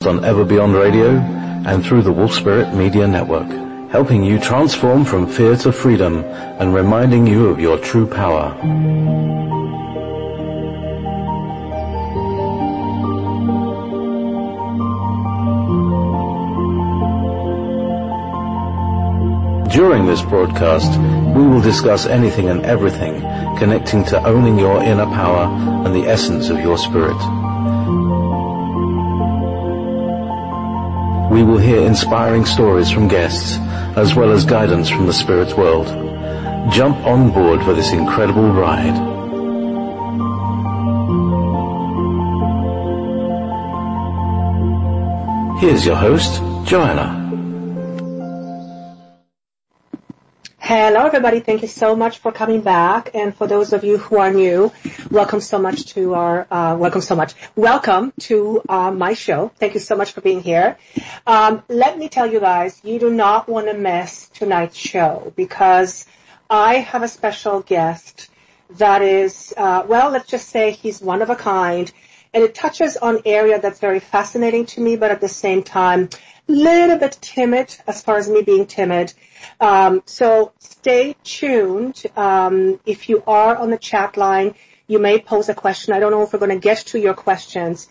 on Ever Beyond Radio and through the Wolf Spirit Media Network, helping you transform from fear to freedom and reminding you of your true power. During this broadcast, we will discuss anything and everything connecting to owning your inner power and the essence of your spirit. We will hear inspiring stories from guests, as well as guidance from the spirit world. Jump on board for this incredible ride. Here's your host, Joanna. Hello, everybody. Thank you so much for coming back. And for those of you who are new, welcome to my show. Thank you so much for being here. Let me tell you guys, you do not want to miss tonight's show because I have a special guest that is, let's just say he's one of a kind. And it touches on an area that's very fascinating to me, but at the same time, a little bit timid as far as me being timid. So stay tuned. If you are on the chat line, you may pose a question. I don't know if we're going to get to your questions,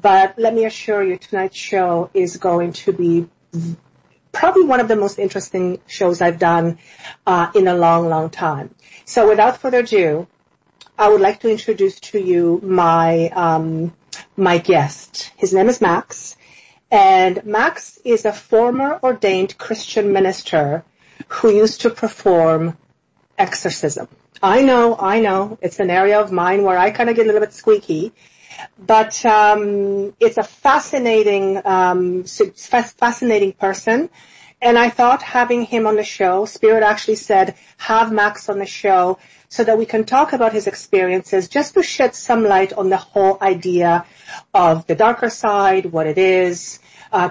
but let me assure you tonight's show is going to be probably one of the most interesting shows I've done in a long, long time. So without further ado, I would like to introduce to you my guest. His name is Max, and Max is a former ordained Christian minister who used to perform exorcism. I know, it's an area of mine where I kind of get a little bit squeaky, but it's a fascinating person. And I thought having him on the show, Spirit actually said, have Max on the show so that we can talk about his experiences, just to shed some light on the whole idea of the darker side, what it is,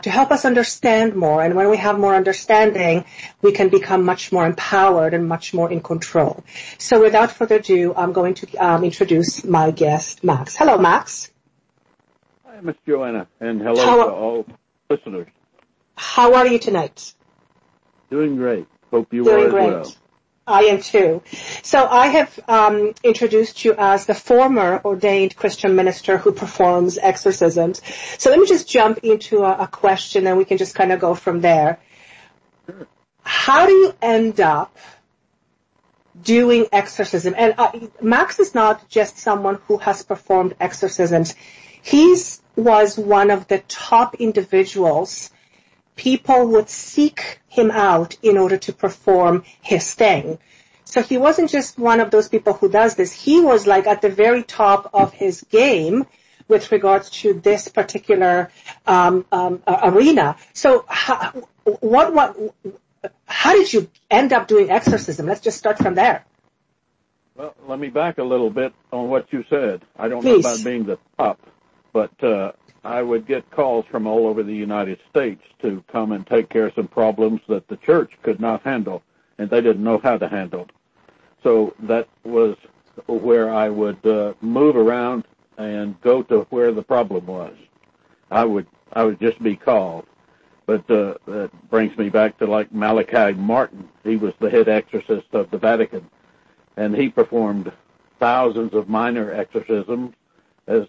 to help us understand more. And when we have more understanding, we can become much more empowered and much more in control. So without further ado, I'm going to introduce my guest, Max. Hello, Max. Hi, Miss Joanna, and hello to all listeners. How are you tonight? Doing great. Hope you are as well. I am too. So I have introduced you as the former ordained Christian minister who performs exorcisms. So let me just jump into a question and we can just kind of go from there. Sure. How do you end up doing exorcism? And Max is not just someone who has performed exorcisms. He was one of the top individuals. People would seek him out in order to perform his thing. So he wasn't just one of those people who does this. He was like at the very top of his game with regards to this particular arena. So how did you end up doing exorcism? Let's just start from there. Well, let me back a little bit on what you said. I don't Please. know about being the top, but I would get calls from all over the United States to come and take care of some problems that the church could not handle, and they didn't know how to handle. So that was where I would move around and go to where the problem was. I would just be called. But that brings me back to like Malachi Martin. He was the head exorcist of the Vatican, and he performed thousands of minor exorcisms as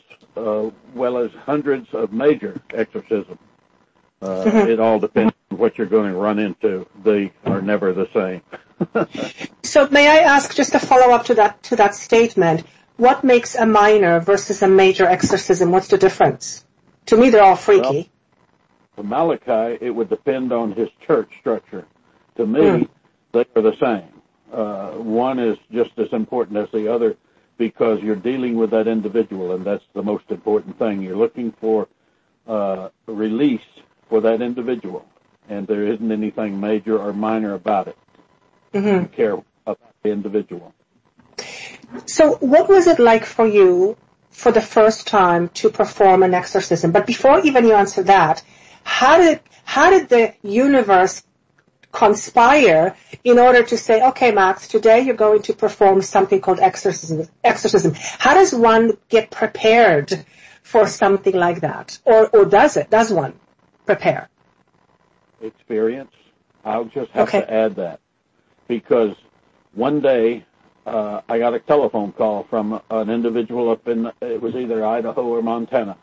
well as hundreds of major exorcisms. It all depends on what you're going to run into. They are never the same. So may I ask, just to follow up to that statement, what makes a minor versus a major exorcism? What's the difference? To me, they're all freaky. Well, for Malachi, it would depend on his church structure. To me, they are the same. One is just as important as the other, because you're dealing with that individual, and that's the most important thing. You're looking for release for that individual, and there isn't anything major or minor about it. You care about the individual. So what was it like for you for the first time to perform an exorcism? But before even you answer that, how did the universe conspire in order to say, okay, Max, today you're going to perform something called exorcism? How does one get prepared for something like that? Or does one prepare? Experience. I'll just have to add that, because one day I got a telephone call from an individual up in, it was either Idaho or Montana,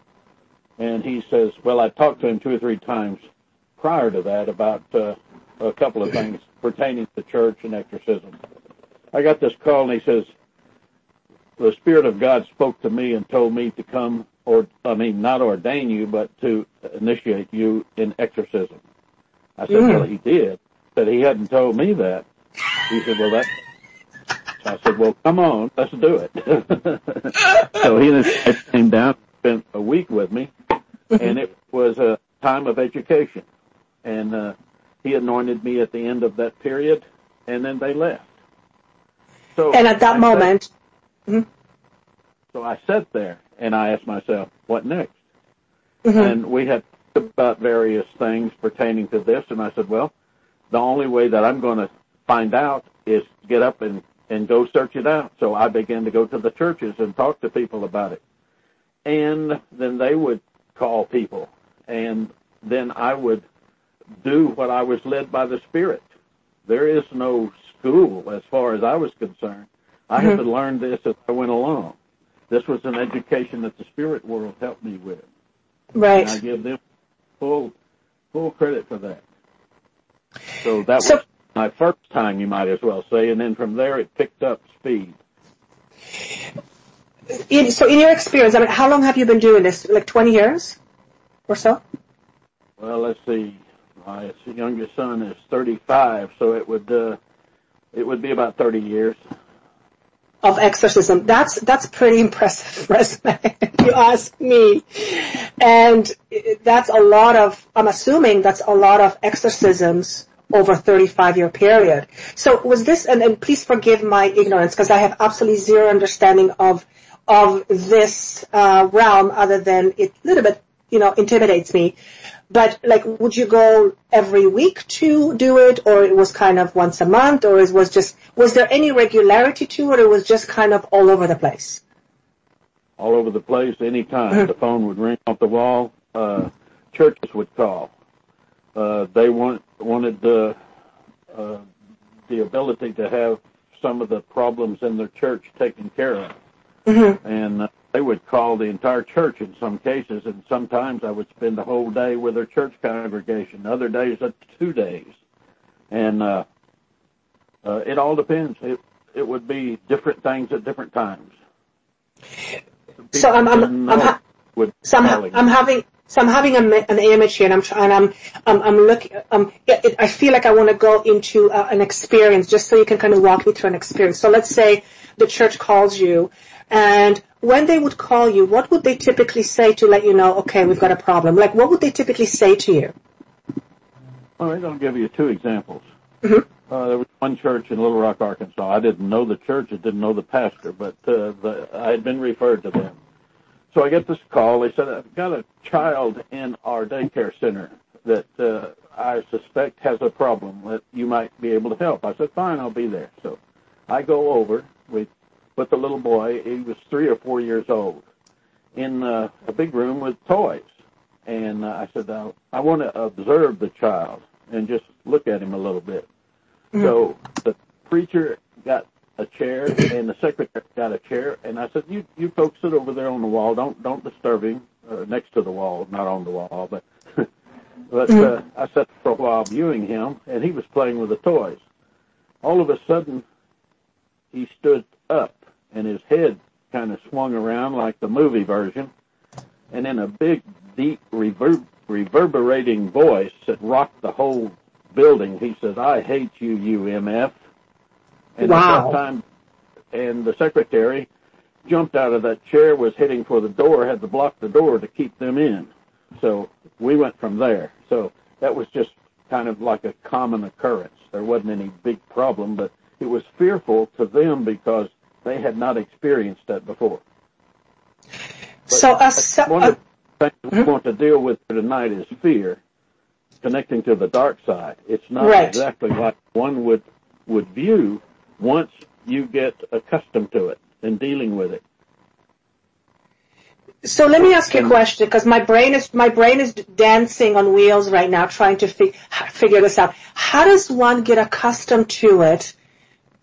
and he says, well, I talked to him 2 or 3 times prior to that about a couple of things pertaining to church and exorcism. I got this call, and he says, the Spirit of God spoke to me and told me to come, not ordain you, but to initiate you in exorcism. I said, well, he did, but he hadn't told me that. He said, well, I said, well, come on, let's do it. So he and his wife came down, spent a week with me, and it was a time of education. And he anointed me at the end of that period, and then they left. So and at that moment... So I sat there, and I asked myself, what next? And we had talked about various things pertaining to this, and I said, well, the only way that I'm going to find out is get up and go search it out. So I began to go to the churches and talk to people about it. And then they would call people, and then I would do what I was led by the Spirit. There is no school as far as I was concerned. I had to learn this as I went along. This was an education that the spirit world helped me with. Right. And I give them full credit for that. So that was my first time, you might as well say, and then from there it picked up speed. So in your experience, how long have you been doing this? Like 20 years or so? Well, let's see. My youngest son is 35, so it would be about 30 years. Of exorcism. That's pretty impressive resume, if you ask me. And that's a lot of, I'm assuming that's a lot of exorcisms over a 35-year period. So was this, and please forgive my ignorance, because I have absolutely zero understanding of this realm, other than it a little bit, intimidates me. But, would you go every week to do it, or it was kind of once a month, or was there any regularity to it, or it was just kind of all over the place? All over the place, anytime. The phone would ring off the wall. Churches would call. They wanted the ability to have some of the problems in their church taken care of. And they would call the entire church in some cases, and sometimes I would spend the whole day with their church congregation. Other days, 2 days. And it all depends. It would be different things at different times. So I'm having an image here, and I'm looking. I feel like I want to go into an experience, just so you can kind of walk me through an experience. So let's say the church calls you, and when they would call you, what would they typically say to let you know, okay, we've got a problem? What would they typically say to you? All right, I'll give you 2 examples. There was one church in Little Rock, Arkansas. I didn't know the church. I didn't know the pastor, but I had been referred to them. So I get this call. They said, I've got a child in our daycare center that I suspect has a problem that you might be able to help. I said, fine, I'll be there. So I go over. We put the little boy, he was 3 or 4 years old, in a big room with toys. And I said, I want to observe the child and just look at him a little bit. So the preacher got a chair, and the secretary got a chair, and I said, you folks sit over there on the wall. Don't disturb him, next to the wall, not on the wall. But I sat for a while viewing him, and he was playing with the toys. All of a sudden, he stood up, and his head kind of swung around like the movie version, and in a big, deep, reverberating voice that rocked the whole building, he says, I hate you, you MF. And wow. At that time, and the secretary jumped out of that chair, was heading for the door, had to block the door to keep them in. So we went from there. So that was just kind of like a common occurrence. There wasn't any big problem, but it was fearful to them because they had not experienced that before. But one of the things we want to deal with tonight is fear, connecting to the dark side. It's not exactly like one would view once you get accustomed to it and dealing with it. So let me ask you a question, because my brain is dancing on wheels right now, trying to figure this out. How does one get accustomed to it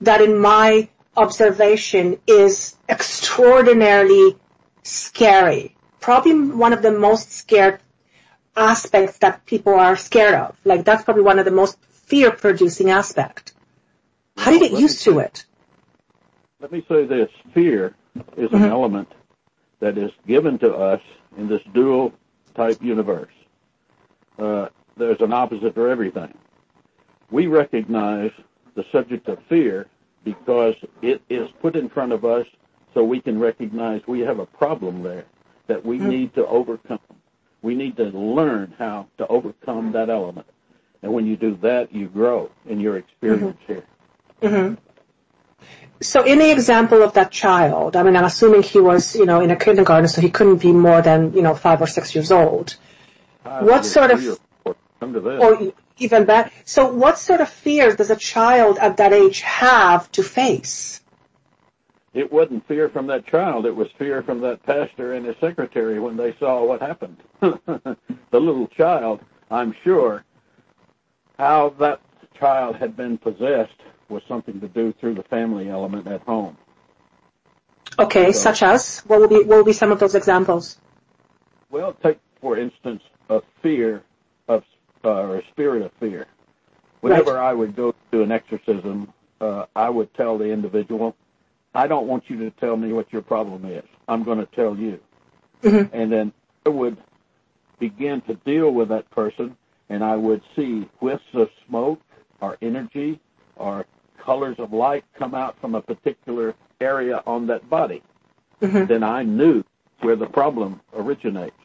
that, in my observation, is extraordinarily scary? Probably one of the most scared aspects that people are scared of. Like, that's probably one of the most fear-producing aspects. How do you get used to it? Let me say this. Fear is an element that is given to us in this dual-type universe. There's an opposite for everything. We recognize the subject of fear because it is put in front of us so we can recognize we have a problem there that we need to overcome. We need to learn how to overcome that element. And when you do that, you grow in your experience here. Mm-hmm. So in the example of that child, I mean, I'm assuming he was, in a kindergarten, so he couldn't be more than, 5 or 6 years old. What sort of, or even better, so what sort of fears does a child at that age have to face? It wasn't fear from that child. It was fear from that pastor and his secretary when they saw what happened. The little child, I'm sure, how that child had been possessed was something to do through the family element at home. Okay, so, such as? What will be some of those examples? Well, take, for instance, a fear of, or a spirit of fear. Whenever I would go to an exorcism, I would tell the individual, I don't want you to tell me what your problem is. I'm going to tell you. Mm-hmm. And then I would begin to deal with that person, and I would see whiffs of smoke or energy or colors of light come out from a particular area on that body. Mm-hmm. Then I knew where the problem originates.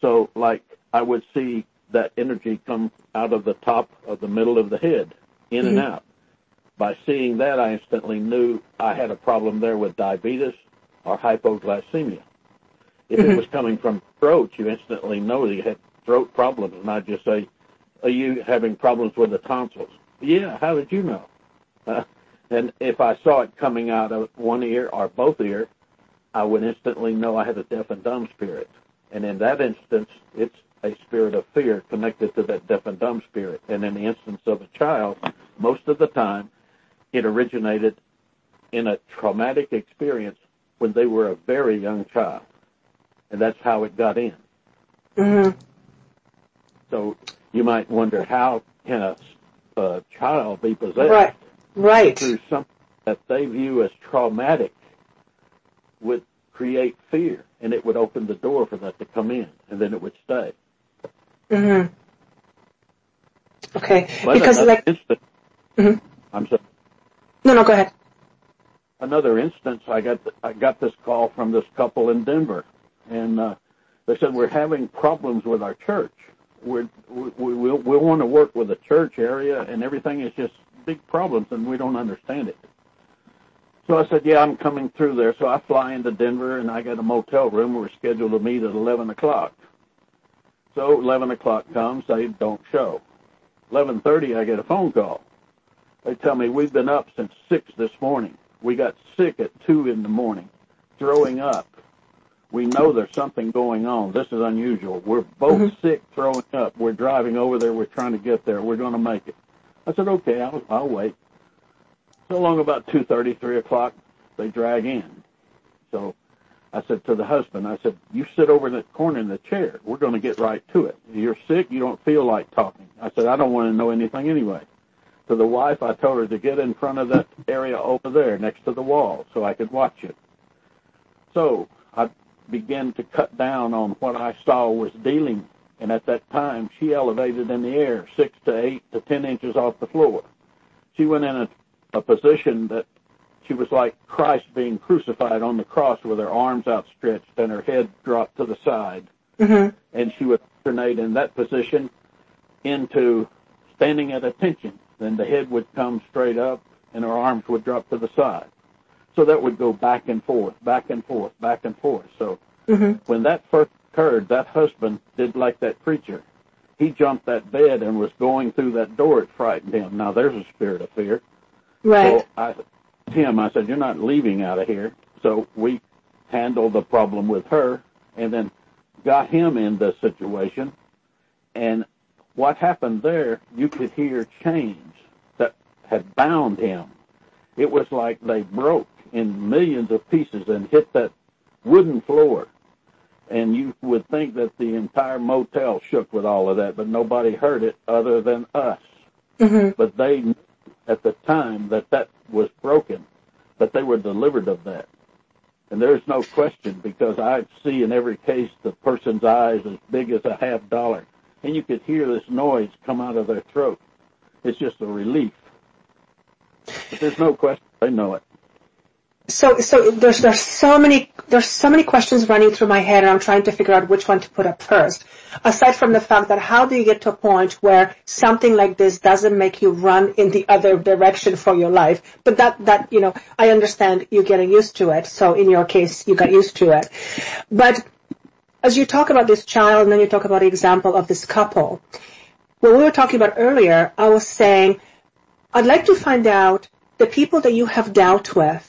So, like, I would see that energy come out of the top of the middle of the head, in and out. By seeing that, I instantly knew I had a problem there with diabetes or hypoglycemia. If it was coming from throat, you instantly know that you had throat problems, and I'd just say, are you having problems with the tonsils? Yeah, how did you know? And if I saw it coming out of one ear or both ears, I would instantly know I had a deaf and dumb spirit. And in that instance, it's a spirit of fear connected to that deaf and dumb spirit. And in the instance of a child, most of the time, it originated in a traumatic experience when they were a very young child. And that's how it got in. Mm-hmm. So you might wonder, how can a child be possessed? Right. Through something that they view as traumatic would create fear, and it would open the door for that to come in, and then it would stay. Mm-hmm. Okay. But because I'm sorry. No, go ahead. Another instance, I got this call from this couple in Denver, and they said, we're having problems with our church. We want to work with the church area, and everything is just big problems, and we don't understand it. So I said, yeah, I'm coming through there. So I fly into Denver, and I got a motel room. We're scheduled to meet at 11 o'clock. So 11 o'clock comes, they don't show. 11:30, I get a phone call. They tell me, we've been up since 6 this morning. We got sick at 2 in the morning, throwing up. We know there's something going on. This is unusual. We're both sick, throwing up. We're driving over there. We're trying to get there. We're going to make it. I said, okay, I'll wait. So long about 2:30, 3 o'clock, they drag in. So I said to the husband, I said, you sit over in the corner in the chair. We're going to get right to it. You're sick. You don't feel like talking. I said, I don't want to know anything anyway. To the wife, I told her to get in front of that area over there next to the wall so I could watch it. So I began to cut down on what I saw was dealing. And at that time, she elevated in the air 6 to 8 to 10 inches off the floor. She went in a position that she was like Christ being crucified on the cross with her arms outstretched and her head dropped to the side. Mm-hmm. And she would alternate in that position into standing at attention. Then the head would come straight up and her arms would drop to the side. So that would go back and forth, back and forth, back and forth. So when that first occurred, that husband did like that preacher. He jumped that bed and was going through that door. It frightened him. Now, there's a spirit of fear. Right. So I said, you're not leaving out of here. So we handled the problem with her, and then got him in the situation. And what happened there, you could hear chains that had bound him. It was like they broke in millions of pieces and hit that wooden floor. And you would think that the entire motel shook with all of that, but nobody heard it other than us. Mm-hmm. But they knew at the time that that was broken, that they were delivered of that. And there's no question, because I see in every case the person's eyes as big as a $50, and you could hear this noise come out of their throat. It's just a relief. But there's no question, they know it. So there's so many questions running through my head, and I'm trying to figure out which one to put up first. Aside from the fact that, how do you get to a point where something like this doesn't make you run in the other direction for your life? But that I understand you getting used to it. So in your case, you got used to it. But as you talk about this child, and then you talk about the example of this couple, what we were talking about earlier, I was saying, I'd like to find out the people that you have dealt with.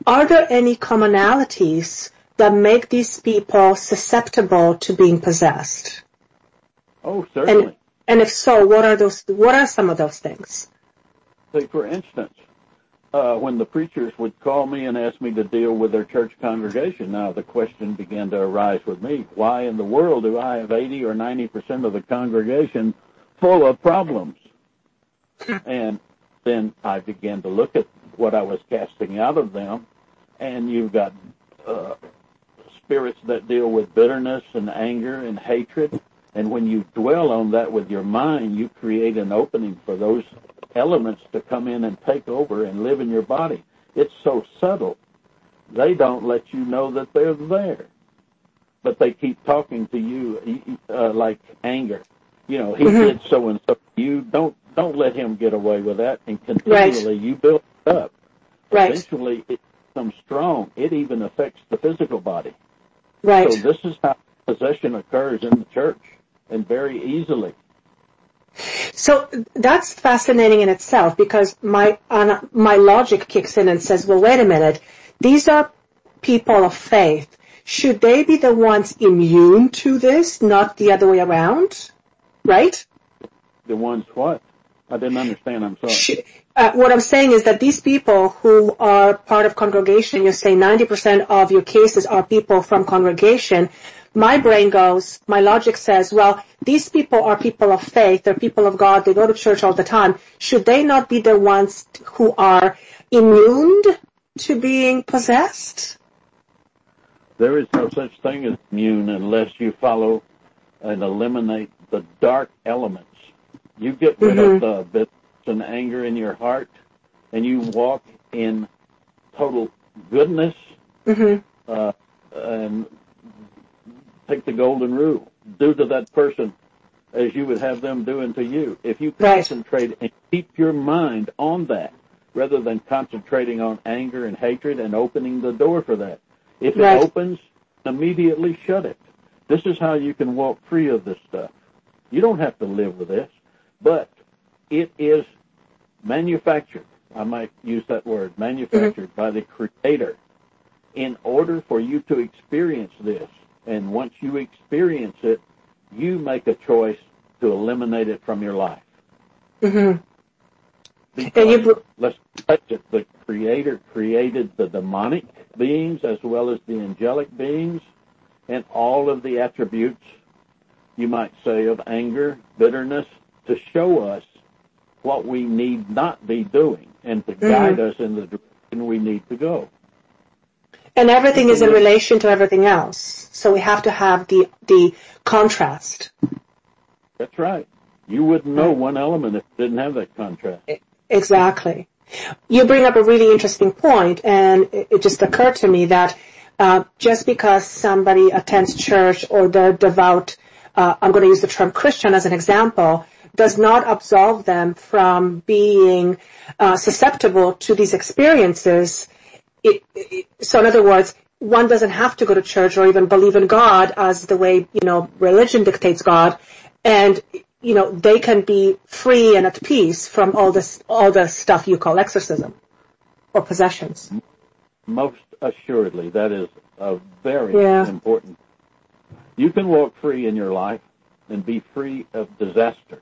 Are there any commonalities that make these people susceptible to being possessed? Oh, certainly. And if so, what are some of those things? Say, for instance, when the preachers would call me and ask me to deal with their church congregation, now the question began to arise with me, why in the world do I have 80 or 90% of the congregation full of problems? And then I began to look at what I was casting out of them, and you've got spirits that deal with bitterness and anger and hatred, and when you dwell on that with your mind, you create an opening for those elements to come in and take over and live in your body. It's so subtle, they don't let you know that they're there, but they keep talking to you like anger. He did so and so. You don't let him get away with that, and continually you build it up. Right. Eventually, it becomes strong. It even affects the physical body. Right. So this is how possession occurs in the church, and very easily. So that's fascinating in itself, because my logic kicks in and says, well, wait a minute. These are people of faith. Should they be the ones immune to this, not the other way around? Right? The ones what? I didn't understand. I'm sorry. What I'm saying is that these people who are part of congregation, you say 90% of your cases are people from congregation. My brain goes, my logic says, well, these people are people of faith. They're people of God. They go to church all the time. Should they not be the ones who are immune to being possessed? There is no such thing as immune unless you follow and eliminate the dark elements. You get rid of the bitterness and anger in your heart, and you walk in total goodness, and take the golden rule. Do to that person as you would have them do unto you. If you concentrate and keep your mind on that, rather than concentrating on anger and hatred and opening the door for that. If it opens, immediately shut it. This is how you can walk free of this stuff. You don't have to live with this, but it is manufactured. I might use that word, manufactured by the Creator, in order for you to experience this. And once you experience it, you make a choice to eliminate it from your life. Because, let's face it, the Creator created the demonic beings as well as the angelic beings, and all of the attributes, you might say, of anger, bitterness, to show us what we need not be doing and to guide us in the direction we need to go. And everything is in relation to everything else. So we have to have the contrast. That's right. You wouldn't know one element if it didn't have that contrast. Exactly. You bring up a really interesting point, and it just occurred to me that just because somebody attends church or they're devout, I'm going to use the term Christian as an example, does not absolve them from being susceptible to these experiences. So in other words, one doesn't have to go to church or even believe in God as the way, religion dictates God, and, they can be free and at peace from all the stuff you call exorcism or possessions. Most assuredly, that is a very important. You can walk free in your life and be free of disaster.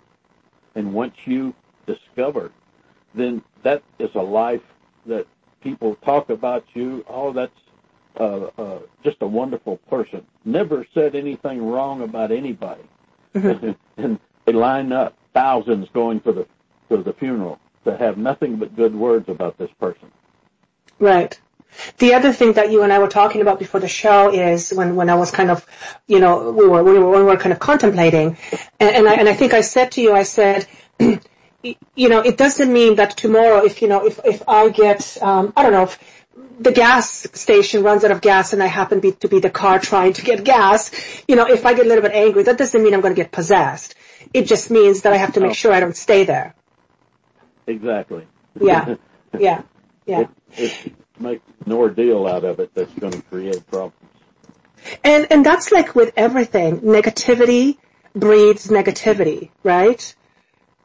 And once you discover, then that is a life that people talk about you. Oh, that's just a wonderful person. Never said anything wrong about anybody. Mm-hmm. And they line up, thousands going for the funeral, to have nothing but good words about this person. Right. The other thing that you and I were talking about before the show is when I was kind of, we were kind of contemplating, and I think I said to you, I said, it doesn't mean that tomorrow, if I get, I don't know, if the gas station runs out of gas and I happen to be the car trying to get gas, if I get a little bit angry, that doesn't mean I'm going to get possessed. It just means that I have to make sure I don't stay there. Exactly. Yeah. It makes an ordeal out of it that's going to create problems. And that's like with everything. Negativity breeds negativity, right?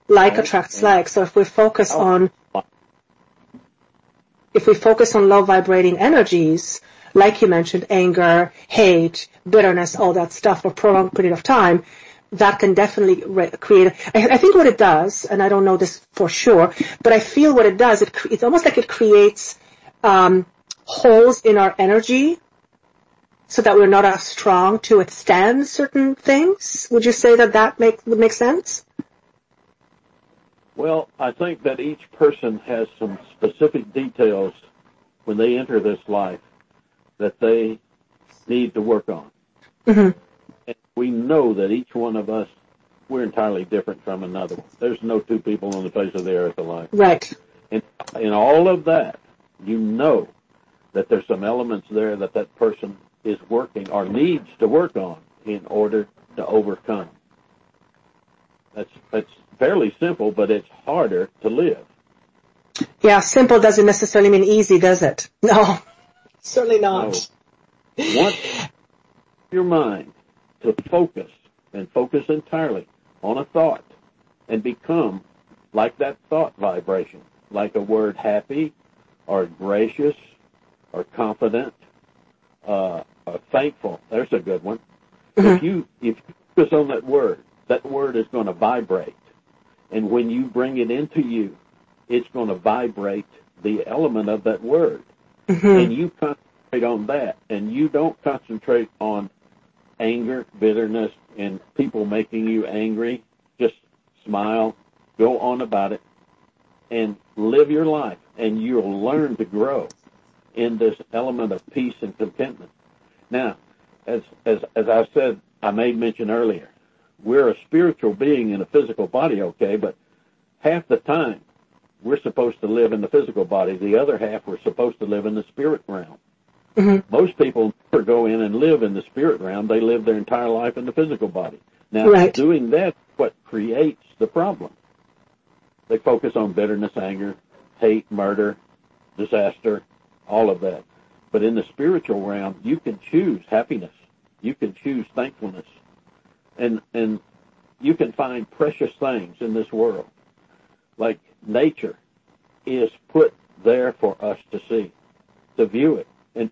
Like attracts like. So if we focus on low vibrating energies, like you mentioned, anger, hate, bitterness, all that stuff for a prolonged period of time, that can definitely create. I think what it does, and I don't know this for sure, but I feel what it does, it's almost like it creates holes in our energy so that we're not as strong to withstand certain things. Would you say that would make sense? Well, I think that each person has some specific details when they enter this life that they need to work on. Mm-hmm. And we know that each one of us, we're entirely different from another one. There's no two people on the face of the earth alike. Right. And in all of that, you know that there's some elements there that person is working or needs to work on in order to overcome. That's fairly simple, but it's harder to live. Yeah, simple doesn't necessarily mean easy, does it? No, certainly not. No. Once your mind to focus entirely on a thought and become like that thought vibration, like a word happy or gracious or confident or thankful. There's a good one. Mm-hmm. If you focus on that word is going to vibrate. And when you bring it into you, it's going to vibrate the element of that word. Mm-hmm. And you concentrate on that. And you don't concentrate on anger, bitterness, and people making you angry. Just smile, go on about it, and live your life. And you'll learn to grow in this element of peace and contentment. Now, as I said, I made mention earlier, we're a spiritual being in a physical body, okay, but half the time we're supposed to live in the physical body. The other half we're supposed to live in the spirit realm. Mm-hmm. Most people never go in and live in the spirit realm. They live their entire life in the physical body. Now, right. Doing that is what creates the problem. They focus on bitterness, anger, hate, murder, disaster, all of that. But in the spiritual realm, you can choose happiness. You can choose thankfulness. And you can find precious things in this world. Like nature is put there for us to see, to view it. And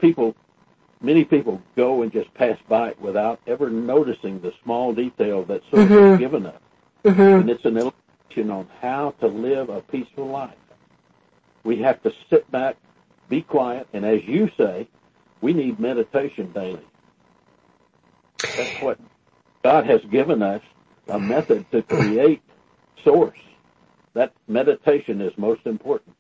many people go and just pass by it without ever noticing the small detail that Source mm-hmm. has given us. Mm-hmm. And it's an illustration on how to live a peaceful life. We have to sit back, be quiet, and as you say, we need meditation daily. That's what God has given us, a method to create Source. That meditation is most important.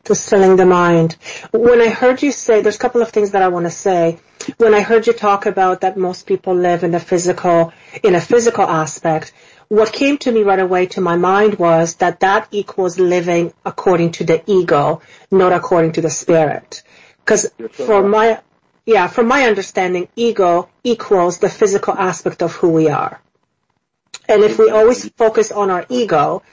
To stilling the mind. When I heard you say, there's a couple of things that I want to say. When I heard you talk about that most people live in a physical aspect, what came to me right away to my mind was that equals living according to the ego, not according to the spirit. Because from my understanding, ego equals the physical aspect of who we are. And if we always focus on our ego,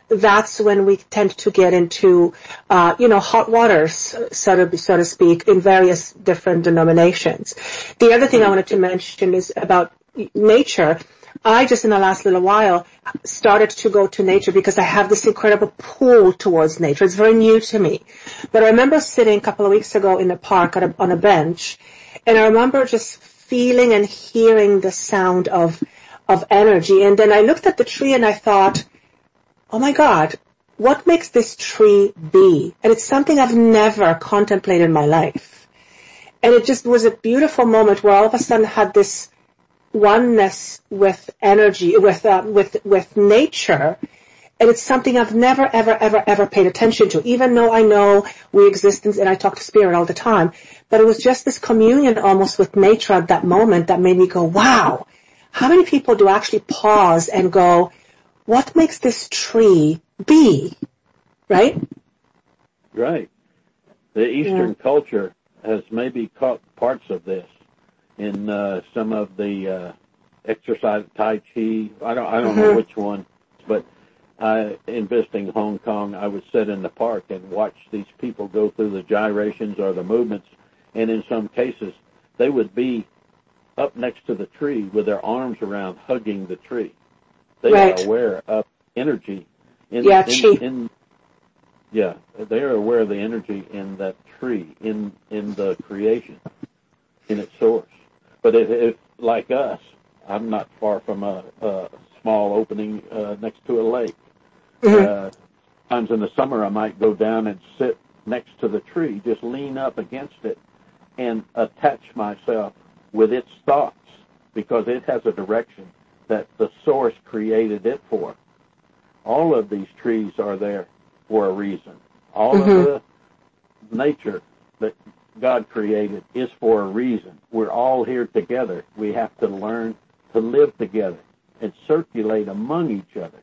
that's when we tend to get into, hot waters, so to speak, in various different denominations. The other thing I wanted to mention is about nature. I just in the last little while started to go to nature because I have this incredible pull towards nature. It's very new to me. But I remember sitting a couple of weeks ago in the park on a bench, and I remember just feeling and hearing the sound of energy. And then I looked at the tree and I thought, oh my God, what makes this tree be? And it's something I've never contemplated in my life. And it just was a beautiful moment where all of a sudden I had this oneness with energy, with nature. And it's something I've never, ever paid attention to, even though I know we exist and I talk to spirit all the time. But it was just this communion almost with nature at that moment that made me go, wow, how many people do actually pause and go, what makes this tree be? Right? Right. The Eastern culture has maybe caught parts of this in some of the exercise, Tai Chi. I don't know which one, but in visiting Hong Kong, I would sit in the park and watch these people go through the gyrations or the movements, and in some cases, they would be up next to the tree with their arms around, hugging the tree. They are aware of energy. They are aware of the energy in that tree, in the creation, in its source. But if like us, I'm not far from a small opening next to a lake. Times in the summer, I might go down and sit next to the tree, just lean up against it, and attach myself with its thoughts, because it has a direction that the source created it for. All of these trees are there for a reason. All of the nature that God created is for a reason. We're all here together. We have to learn to live together and circulate among each other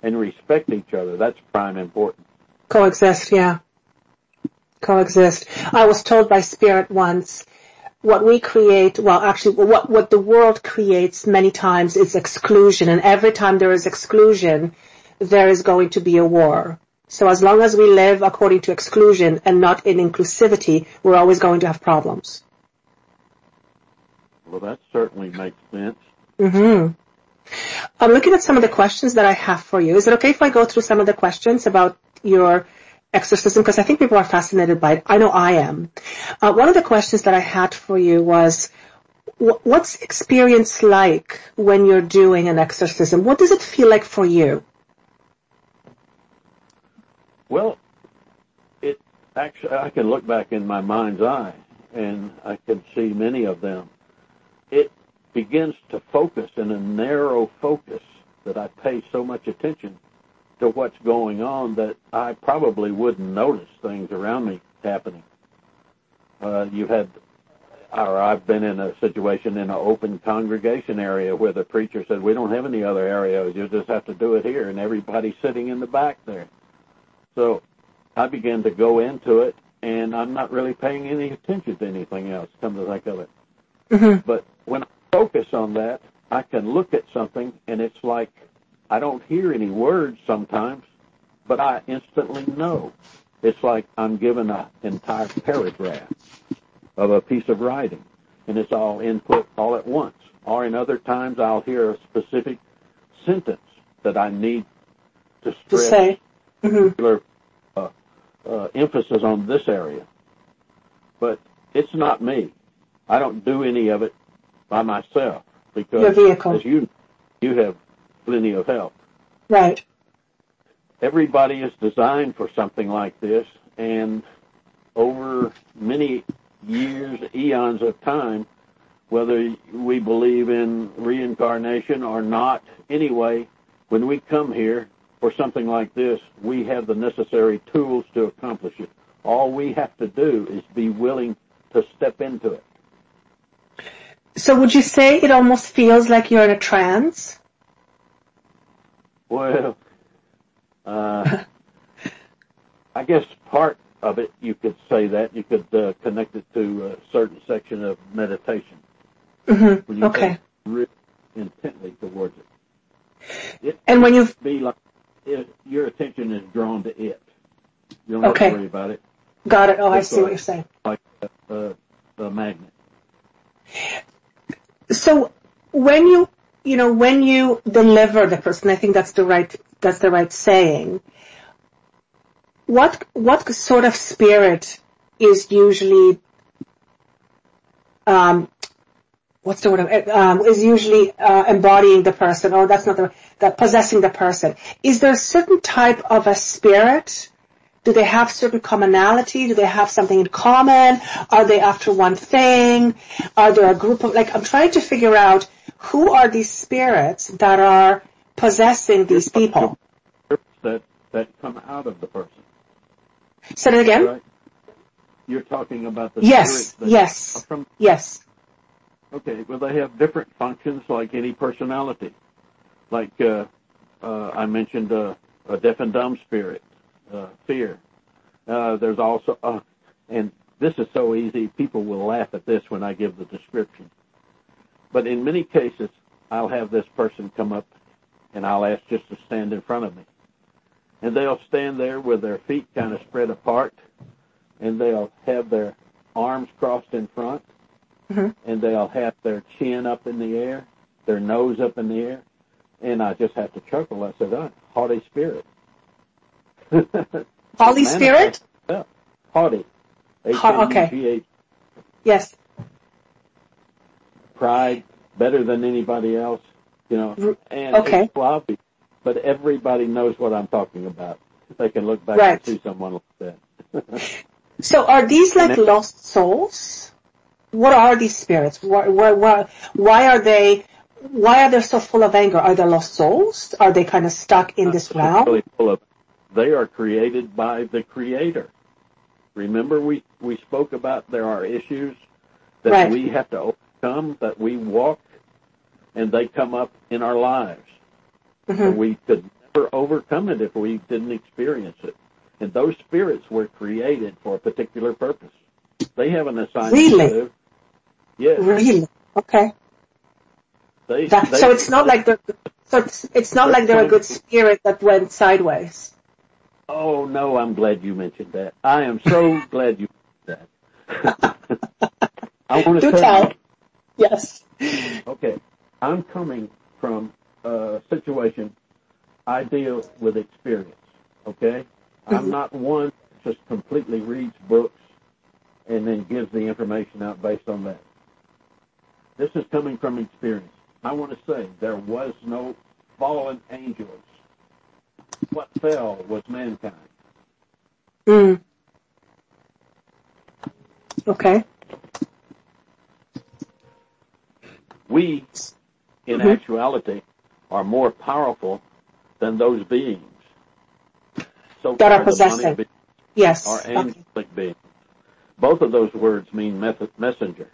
and respect each other. That's prime important. Coexist, yeah. Coexist. I was told by Spirit once, what we create, well, actually, what the world creates many times is exclusion. And every time there is exclusion, there is going to be a war. So as long as we live according to exclusion and not in inclusivity, we're always going to have problems. Well, that certainly makes sense. I'm looking at some of the questions that I have for you. Is it okay if I go through some of the questions about your exorcism? Because I think people are fascinated by it. I know I am. One of the questions that I had for you was, what's the experience like when you're doing an exorcism? What does it feel like for you? Well, it actually, I can look back in my mind's eye, and I can see many of them. It begins to focus in a narrow focus that I pay so much attention to what's going on that I probably wouldn't notice things around me happening. I've been in a situation in an open congregation area where the preacher said, we don't have any other areas, you just have to do it here, and everybody's sitting in the back there. So I began to go into it, and I'm not really paying any attention to anything else, come to think of it. But when I focus on that, I can look at something, and it's like I don't hear any words sometimes, but I instantly know. It's like I'm given an entire paragraph of a piece of writing, and it's all input all at once. Or in other times, I'll hear a specific sentence that I need to stress. Say. Particular emphasis on this area. But it's not me. I don't do any of it by myself, because your vehicle. As you have plenty of help. Right. Everybody is designed for something like this, and over many years, eons of time, whether we believe in reincarnation or not, anyway, when we come here for something like this, we have the necessary tools to accomplish it. All we have to do is be willing to step into it. So would you say it almost feels like you're in a trance? Well, I guess part of it, you could say that. You could connect it to a certain section of meditation. When you think really intently towards it. And when you be like, your attention is drawn to it. You don't have to worry about it. Got it. Oh, I see what you're saying. Like a magnet. So when you deliver the person, I think that's the right saying. What sort of spirit is usually what's the word, is usually embodying the person, or that's not the possessing the person. Is there a certain type of a spirit? Do they have certain commonality? Do they have something in common? Are they after one thing? Are there a group of, I'm trying to figure out who are these spirits that are possessing these people? That come out of the person. Say it again? Right? You're talking about the spirits that yes, from. Yes. Okay, well, they have different functions like any personality. Like I mentioned a deaf and dumb spirit, fear. There's also, and this is so easy, people will laugh at this when I give the description. But in many cases, I'll have this person come up and I'll ask just to stand in front of me. And they'll stand there with their feet kind of spread apart, and they'll have their arms crossed in front, and they'll have their chin up in the air, their nose up in the air, and I just have to chuckle. I said, haughty spirit. Haughty spirit? Yeah, haughty. Okay. Yes. Pride, better than anybody else, and okay. It's sloppy, but everybody knows what I'm talking about. They can look back and see someone like that. So are these like lost souls? What are these spirits? Why are they so full of anger? Are they lost souls? Are they kind of stuck in this realm? Really they are created by the Creator. Remember we spoke about there are issues that we have to overcome, that we walk, and they come up in our lives. So we could never overcome it if we didn't experience it. And those spirits were created for a particular purpose. They have an assignment to live. Yes. Really? Okay. So it's not like they're a good spirit that went sideways. Oh no, I'm glad you mentioned that. I am so glad you mentioned that. I want to tell you. Yes. Okay. I'm coming from a situation I deal with experience. Okay? I'm not one that just completely reads books and then gives the information out based on that. This is coming from experience. I want to say there was no fallen angels. What fell was mankind. Okay. We, in actuality, are more powerful than those beings. So that are possessing. Yes. Are angelic beings. Both of those words mean messenger.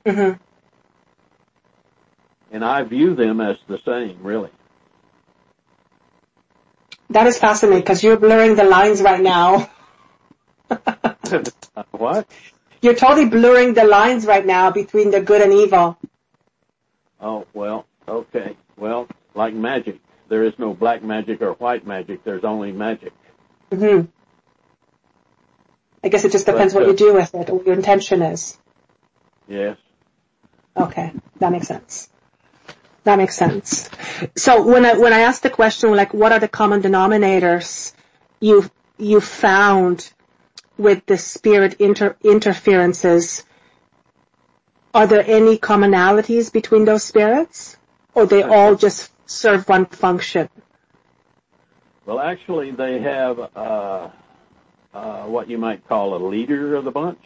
And I view them as the same, really. That is fascinating because you're blurring the lines right now. What? You're totally blurring the lines right now between the good and evil. Oh, well, okay. Well, like magic. There is no black magic or white magic. There's only magic. I guess it just depends what you do with it or what your intention is. Yes. Okay, that makes sense. That makes sense. So when I asked the question, like, what are the common denominators you found with the spirit interferences? Are there any commonalities between those spirits, or they all just serve one function? Well, actually, they have what you might call a leader of the bunch.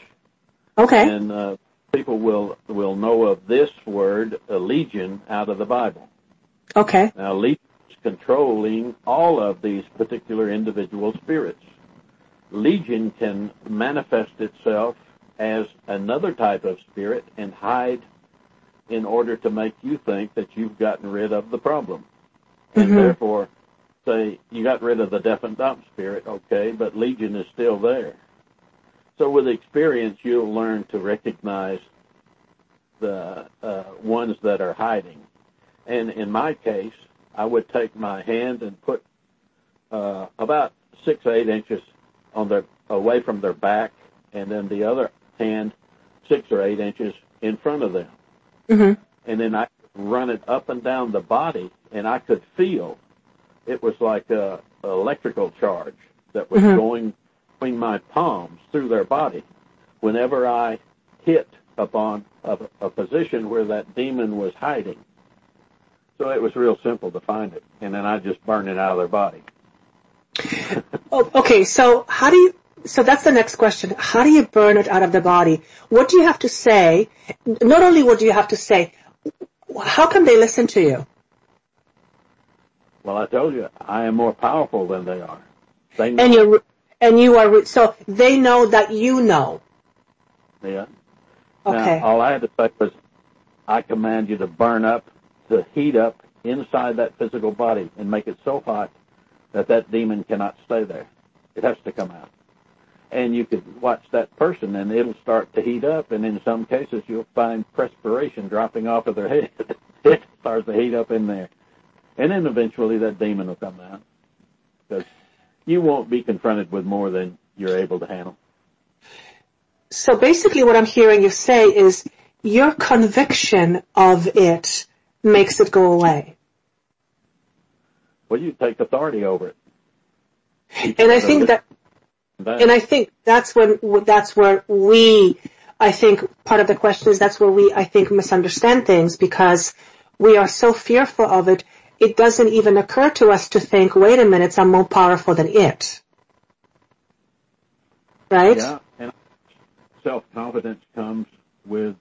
Okay. And people will know of this word, a legion, out of the Bible. Okay. Now, legion is controlling all of these particular individual spirits. Legion can manifest itself as another type of spirit and hide in order to make you think that you've gotten rid of the problem. And therefore, say, you got rid of the deaf and dumb spirit, okay, but legion is still there. So with experience, you'll learn to recognize the ones that are hiding. And in my case, I would take my hand and put about 6 or 8 inches away from their back, and then the other hand 6 or 8 inches in front of them. And then I run it up and down the body, and I could feel it was like a electrical charge that was going between my palms through their body whenever I hit upon a position where that demon was hiding. So it was real simple to find it, and then I just burned it out of their body. Oh, okay, so so that's the next question. How do you burn it out of the body? What do you have to say? Not only what do you have to say, how can they listen to you? Well, I told you, I am more powerful than they are. They know. And you are, so they know that you know. Yeah. Okay. Now, all I had to say was, I command you to burn up, to heat up inside that physical body and make it so hot that that demon cannot stay there. It has to come out. And you could watch that person, and it'll start to heat up, and in some cases you'll find perspiration dropping off of their head. It starts to heat up in there. And then eventually that demon will come out, because you won't be confronted with more than you're able to handle. So basically what I'm hearing you say is your conviction of it makes it go away. Well, you take authority over it. And I think that's where we, I think part of the question is that's where we, I think, misunderstand things, because we are so fearful of it, it doesn't even occur to us to think, wait a minute, I'm more powerful than it. Right? Yeah, and self-confidence comes with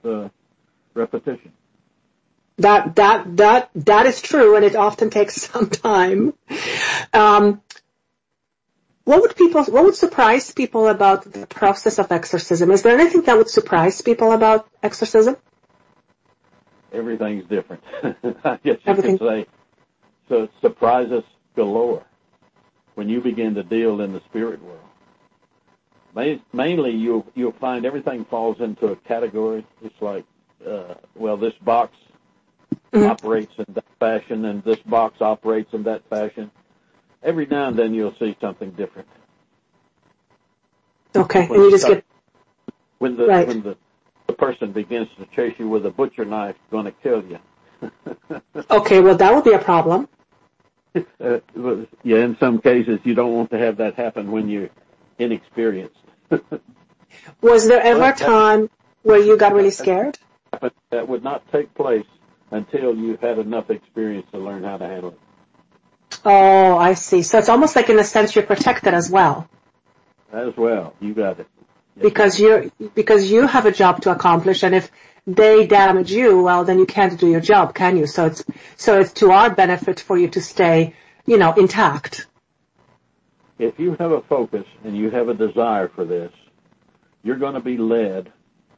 repetition. That is true, and it often takes some time. What would surprise people about the process of exorcism? Is there anything that would surprise people about exorcism? Everything's different. I guess you could say. So surprises galore when you begin to deal in the spirit world. Mainly, you'll find everything falls into a category. It's like, this box operates in that fashion, and this box operates in that fashion. Every now and then you'll see something different. Okay, and you just get... When the person begins to chase you with a butcher knife, going to kill you. Okay, well, that would be a problem. Yeah, in some cases you don't want to have that happen when you're inexperienced. Was there ever a time where you got really scared? That would not take place until you had enough experience to learn how to handle it. Oh, I see. So it's almost like, in a sense, you're protected as well. As well, you got it. Yes, because you have a job to accomplish, and if they damage you, well, then you can't do your job, can you? So it's to our benefit for you to stay, intact. If you have a focus and you have a desire for this, you're going to be led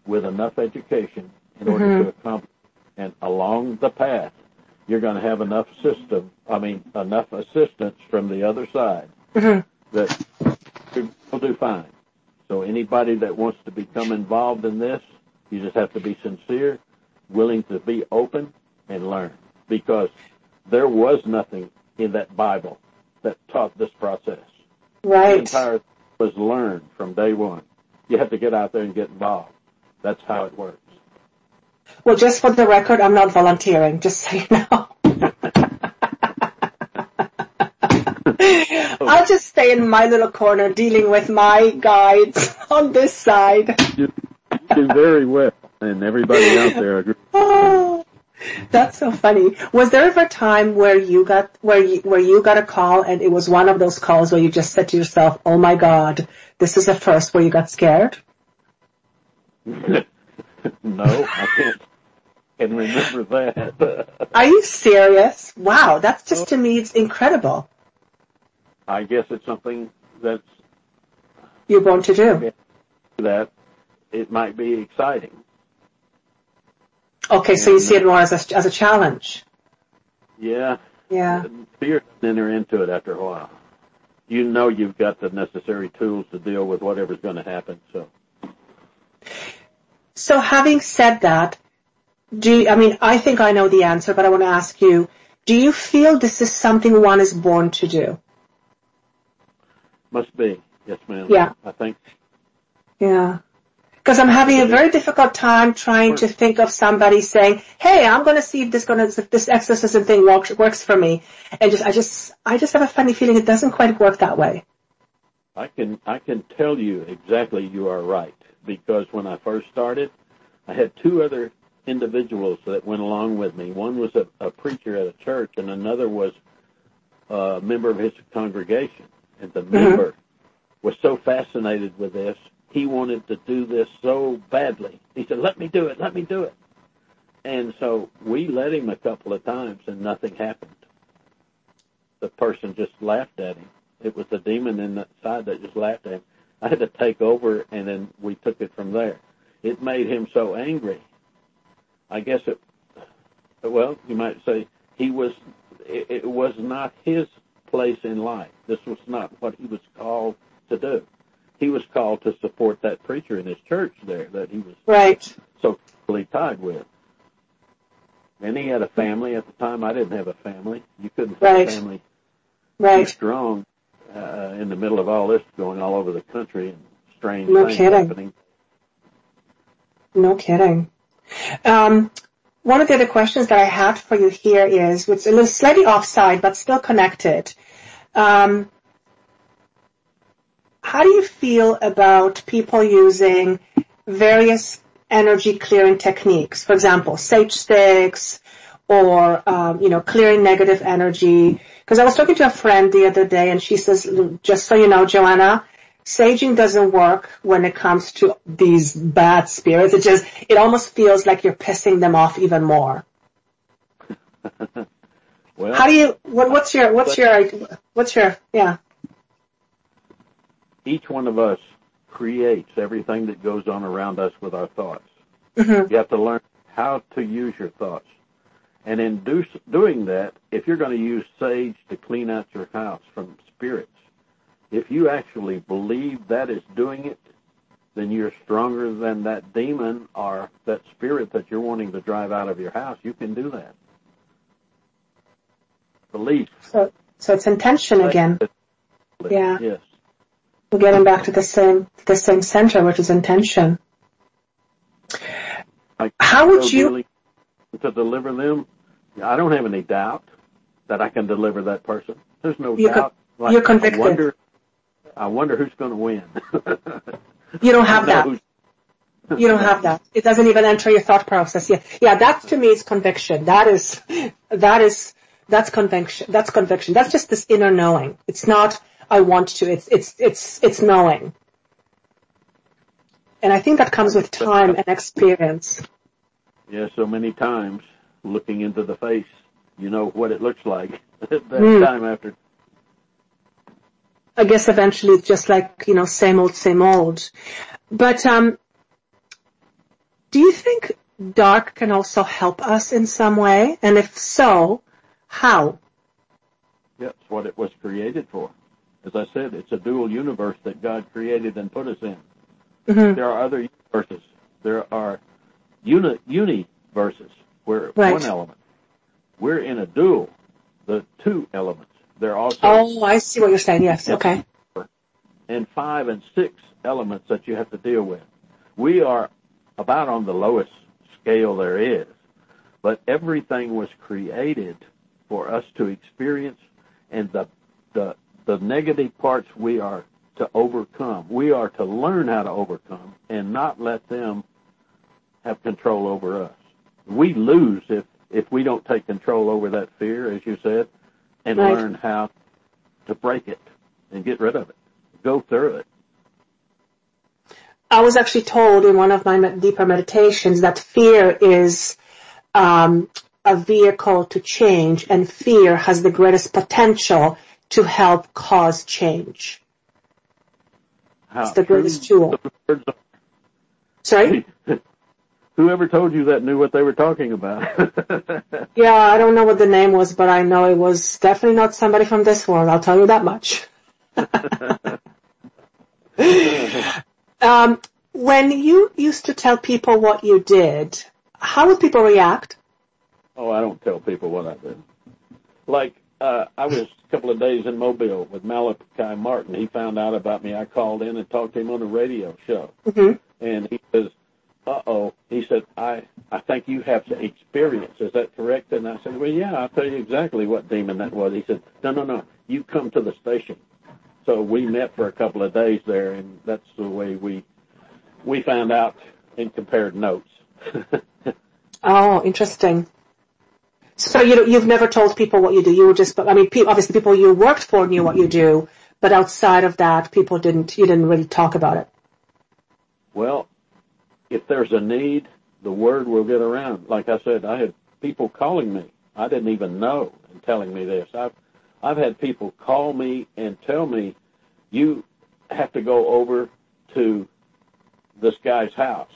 with enough education in order to accomplish, and along the path, you're going to have enough assistance from the other side that you'll do fine. So anybody that wants to become involved in this, you just have to be sincere, willing to be open, and learn. Because there was nothing in that Bible that taught this process. Right. The entire thing was learned from day one. You have to get out there and get involved. That's how it works. Well, just for the record, I'm not volunteering, just so you know. I'll just stay in my little corner dealing with my guides on this side. You do very well, and everybody out there agrees. Oh, that's so funny. Was there ever a time where you got a call, and it was one of those calls where you just said to yourself, "Oh my God, this is a first," where you got scared? No, I can't remember that. Are you serious? Wow, that's just, to me, it's incredible. I guess it's something that's you're born to do. That it might be exciting. Okay, so you see it more as a challenge. Yeah. Yeah. Fear doesn't enter into it after a while. You know you've got the necessary tools to deal with whatever's going to happen. So having said that, I think I know the answer, but I want to ask you, do you feel this is something one is born to do? Must be. Yes, ma'am. Yeah. I think. Yeah. Because I'm having a very difficult time trying to think of somebody saying, "Hey, I'm going to see if this exorcism thing works for me," and I just have a funny feeling it doesn't quite work that way. I can tell you exactly you are right, because when I first started, I had two other individuals that went along with me. One was a preacher at a church, and another was a member of his congregation. And the member was so fascinated with this, he wanted to do this so badly. He said, let me do it, let me do it. And so we let him a couple of times, and nothing happened. The person just laughed at him. It was the demon inside that just laughed at him. I had to take over, and then we took it from there. It made him so angry. I guess you might say it was not his place in life. This was not what he was called to do. He was called to support that preacher in his church there that he was so closely tied with. And he had a family at the time. I didn't have a family. You couldn't have a family too strong in the middle of all this going all over the country and strange things happening. No kidding. One of the other questions that I had for you here is, which is a little slightly offside but still connected. How do you feel about people using various energy clearing techniques? For example, sage sticks or, clearing negative energy. Because I was talking to a friend the other day and she says, just so you know, Joanna, saging doesn't work when it comes to these bad spirits. It almost feels like you're pissing them off even more. Well, how do you, what's your, Each one of us creates everything that goes on around us with our thoughts. Mm-hmm. You have to learn how to use your thoughts. And in doing that, if you're going to use sage to clean out your house from spirits, if you actually believe that is doing it, then you're stronger than that demon or that spirit that you're wanting to drive out of your house. You can do that. Belief. So it's intention again. Yeah. Yes. We're getting back to the same center, which is intention. How would you really to deliver them? I don't have any doubt that I can deliver that person. There's no doubt. You're convicted. I wonder who's going to win. You don't have that. You don't have that. It doesn't even enter your thought process. Yeah. That to me is conviction. That's conviction. That's conviction. That's just this inner knowing. It's not I want to. It's knowing. And I think that comes with time and experience. Yeah, so many times looking into the face, you know what it looks like time after. I guess eventually it's just like, same old. But do you think dark can also help us in some way? And if so, how? Yeah, it's what it was created for. As I said, it's a dual universe that God created and put us in. Mm-hmm. There are other universes. There are universes where one element. We're in a dual, the two elements. There are also. Oh, I see what you're saying. Yes. Okay. And 5 and 6 elements that you have to deal with. We are about on the lowest scale there is, but everything was created for us to experience, and the negative parts we are to overcome. We are to learn how to overcome and not let them have control over us. We lose if we don't take control over that fear, as you said, and learn how to break it and get rid of it. Go through it. I was actually told in one of my deeper meditations that fear is a vehicle to change, and fear has the greatest potential to help cause change. It's the greatest tool. Sorry? Whoever told you that knew what they were talking about. Yeah, I don't know what the name was, but I know it was definitely not somebody from this world. I'll tell you that much. When you used to tell people what you did, how would people react? Oh, I don't tell people what I did. Like, I was a couple of days in Mobile with Malachi Martin. He found out about me. I called in and talked to him on a radio show. Mm-hmm. And he says, he said, I think you have experience. Is that correct? And I said, well, yeah, I'll tell you exactly what demon that was. He said, no, you come to the station. So we met for a couple of days there, and that's the way we found out and compared notes. Oh, interesting. So you've never told people what you do. You were just, I mean, obviously people you worked for knew what you do, but outside of that, you didn't really talk about it. Well, if there's a need, the word will get around. Like I said, I had people calling me. I didn't even know and telling me this. I've had people call me and tell me, you have to go over to this guy's house.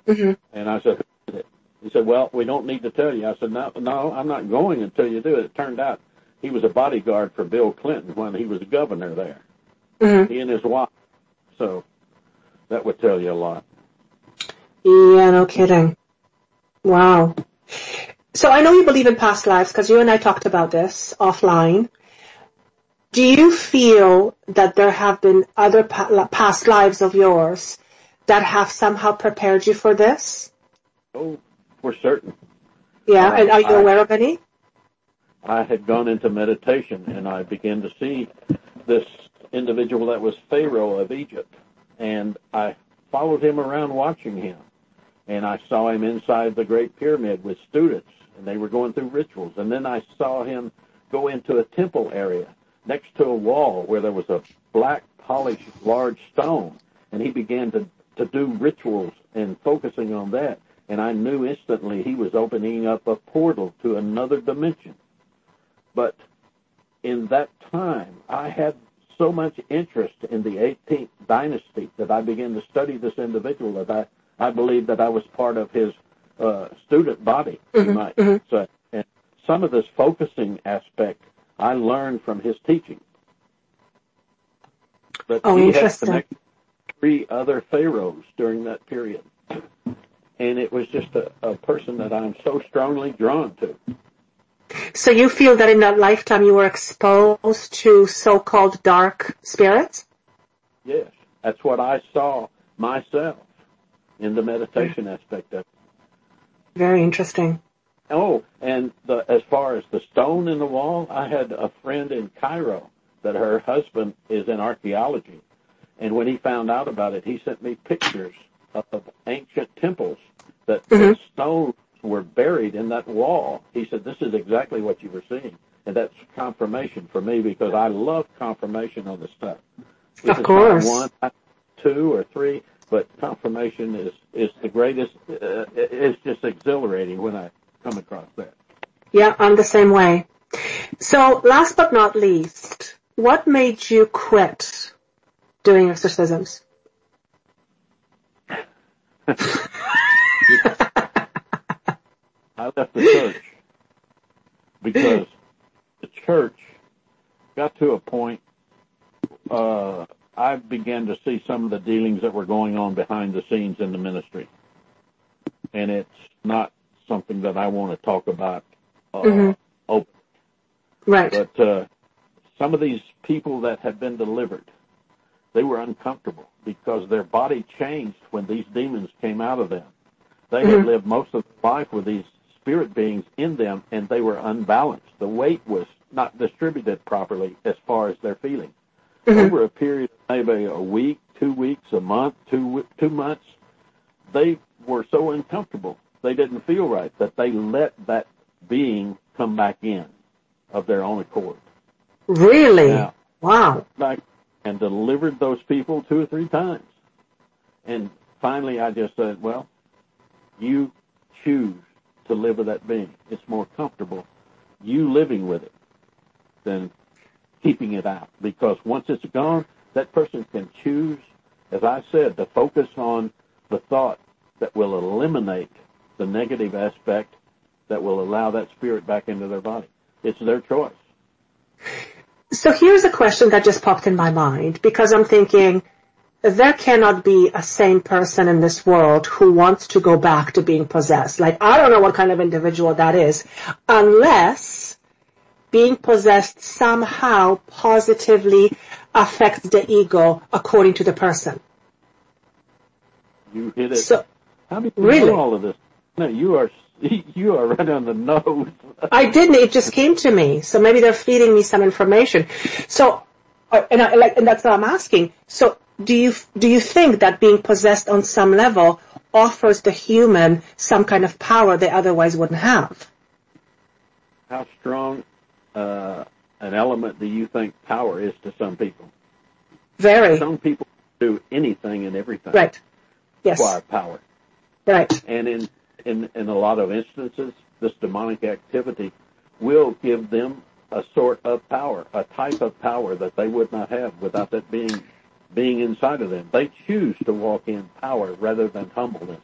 Mm-hmm. And I said, who is it? He said, well, we don't need to tell you. I said, no, I'm not going until you do it. It turned out he was a bodyguard for Bill Clinton when he was governor there. Mm-hmm. He and his wife. So that would tell you a lot. Yeah, no kidding. Wow. So I know you believe in past lives because you and I talked about this offline. Do you feel that there have been other past lives of yours that have somehow prepared you for this? Oh, for certain. Yeah, and are you aware of any? I had gone into meditation, and I began to see this individual that was Pharaoh of Egypt, and I followed him around watching him, and I saw him inside the Great Pyramid with students, and they were going through rituals, and then I saw him go into a temple area next to a wall where there was a black polished large stone, and he began to do rituals and focusing on that. And I knew instantly he was opening up a portal to another dimension. But in that time, I had so much interest in the 18th dynasty that I began to study this individual that I believed that I was part of his student body, you might say. And some of this focusing aspect I learned from his teaching. But he had connected 3 other pharaohs during that period. And it was just a person that I'm so strongly drawn to. So you feel that in that lifetime you were exposed to so-called dark spirits? Yes. That's what I saw myself in the meditation aspect of it. Very interesting. Oh, and as far as the stone in the wall, I had a friend in Cairo that her husband is in archaeology. And when he found out about it, he sent me pictures of ancient temples that the stones were buried in that wall. He said, this is exactly what you were seeing. And that's confirmation for me because I love confirmation on this stuff. Of course. Not 1, 2, or 3, but confirmation is the greatest. It's just exhilarating when I come across that. Yeah, I'm the same way. So last but not least, what made you quit doing exorcisms? I left the church because the church got to a point I began to see some of the dealings that were going on behind the scenes in the ministry. And it's not something that I want to talk about open. Right. But some of these people that had been delivered, they were uncomfortable because their body changed when these demons came out of them. They had lived most of their life with these spirit beings in them, and they were unbalanced. The weight was not distributed properly as far as their feeling. Over a period of maybe a week, 2 weeks, a month, 2 months, they were so uncomfortable, they didn't feel right, that they let that being come back in of their own accord. Really? Now, wow. And delivered those people 2 or 3 times. And finally I just said, well, you choose to live with that being. It's more comfortable you living with it than keeping it out. Because once it's gone, that person can choose, as I said, to focus on the thought that will eliminate the negative aspect that will allow that spirit back into their body. It's their choice. So here's a question that just popped in my mind, because I'm thinking there cannot be a sane person in this world who wants to go back to being possessed. Like, I don't know what kind of individual that is, unless being possessed somehow positively affects the ego according to the person. You hit it. So, how do you know all of this? No, you are right on the nose. I didn't. It just came to me. So maybe they're feeding me some information. So, and that's what I'm asking. So, do you think that being possessed on some level offers the human some kind of power they otherwise wouldn't have. How strong an element do you think power is to some people? Very. Some people do anything and everything. Right. Yes. Require power. Right. And in a lot of instances, this demonic activity will give them a sort of power, a type of power that they would not have without that being inside of them. They choose to walk in power rather than humbleness.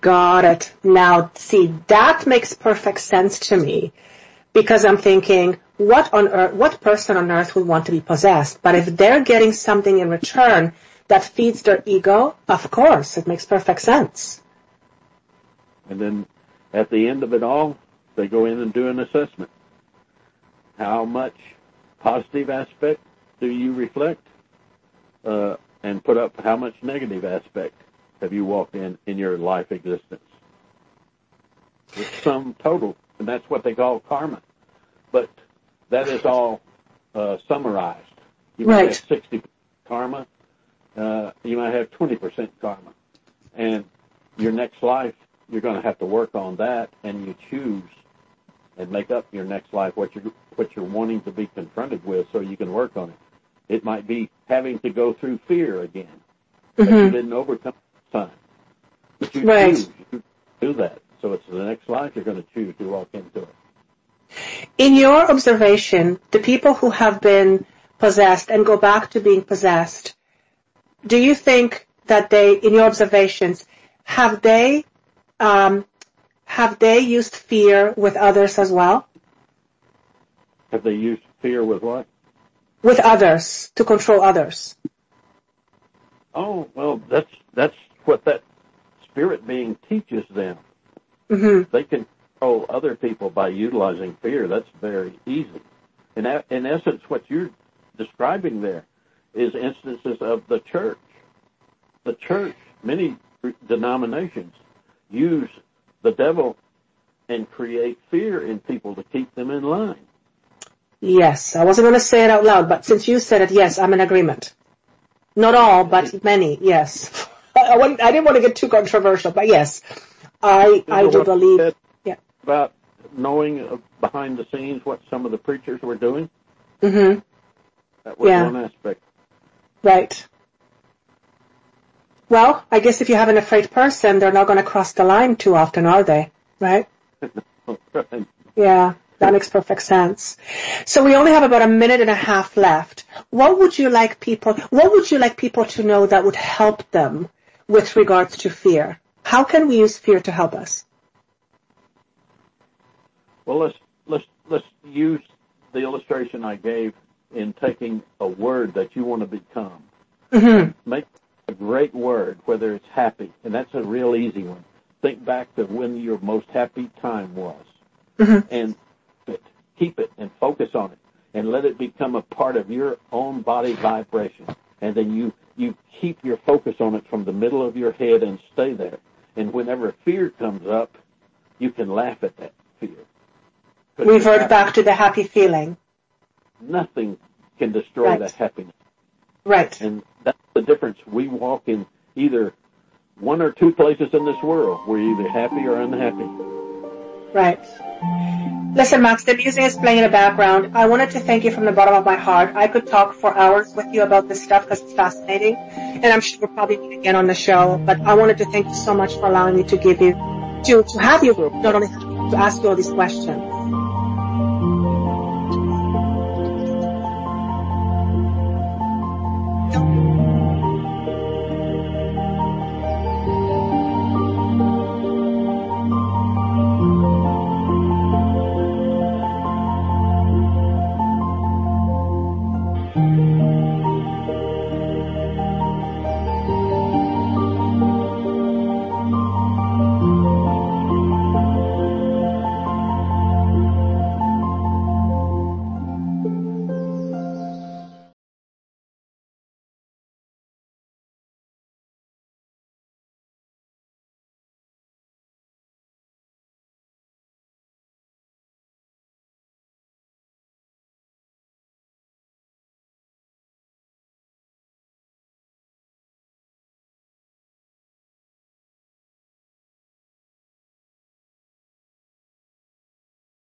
Got it. Now, see, that makes perfect sense to me, because I'm thinking, what person on earth would want to be possessed? But if they're getting something in return that feeds their ego, of course, it makes perfect sense. And then at the end of it all, they go in and do an assessment. How much positive aspect do you reflect? And put up how much negative aspect have you walked in your life existence? It's sum total, and that's what they call karma. But that is all summarized. You might have 60% karma. You might have 20% karma. And your next life, you're going to have to work on that, and you choose and make up your next life what you're wanting to be confronted with so you can work on it. It might be having to go through fear again that you didn't overcome this time. But you choose to do that. So it's the next life you're going to choose to walk into it. In your observation, the people who have been possessed and go back to being possessed, do you think that they, in your observations, have they used fear with others as well? Have they used fear with what? With others, to control others. Oh, well, that's what that spirit being teaches them. They can control other people by utilizing fear. That's very easy. In essence, what you're describing there is instances of the church. The church, many denominations, use the devil and create fear in people to keep them in line. Yes, I wasn't going to say it out loud, but since you said it, yes, I'm in agreement. Not all, but many, yes. I didn't want to get too controversial, but yes, I do believe. Yeah. About knowing behind the scenes what some of the preachers were doing. That was one aspect. Right. Well, I guess if you have an afraid person, they're not going to cross the line too often, are they? Right? Right. Yeah. That makes perfect sense. So we only have about a minute and a half left. What would you like people to know that would help them with regards to fear? How can we use fear to help us? Well, let's use the illustration I gave in taking a word that you want to become. Make a great word, whether it's happy, and that's a real easy one. Think back to when your most happy time was. And keep it and focus on it and let it become a part of your own body vibration. And then you keep your focus on it from the middle of your head and stay there. And whenever fear comes up, you can laugh at that fear. Revert back to the happy feeling. Nothing can destroy that happiness. Right. And that's the difference. We walk in either one or two places in this world. We're either happy or unhappy. Right. Listen, Max, the music is playing in the background. I wanted to thank you from the bottom of my heart. I could talk for hours with you about this stuff because it's fascinating, and I'm sure we'll probably meet again on the show. But I wanted to thank you so much for allowing me to have you, not only to ask you all these questions.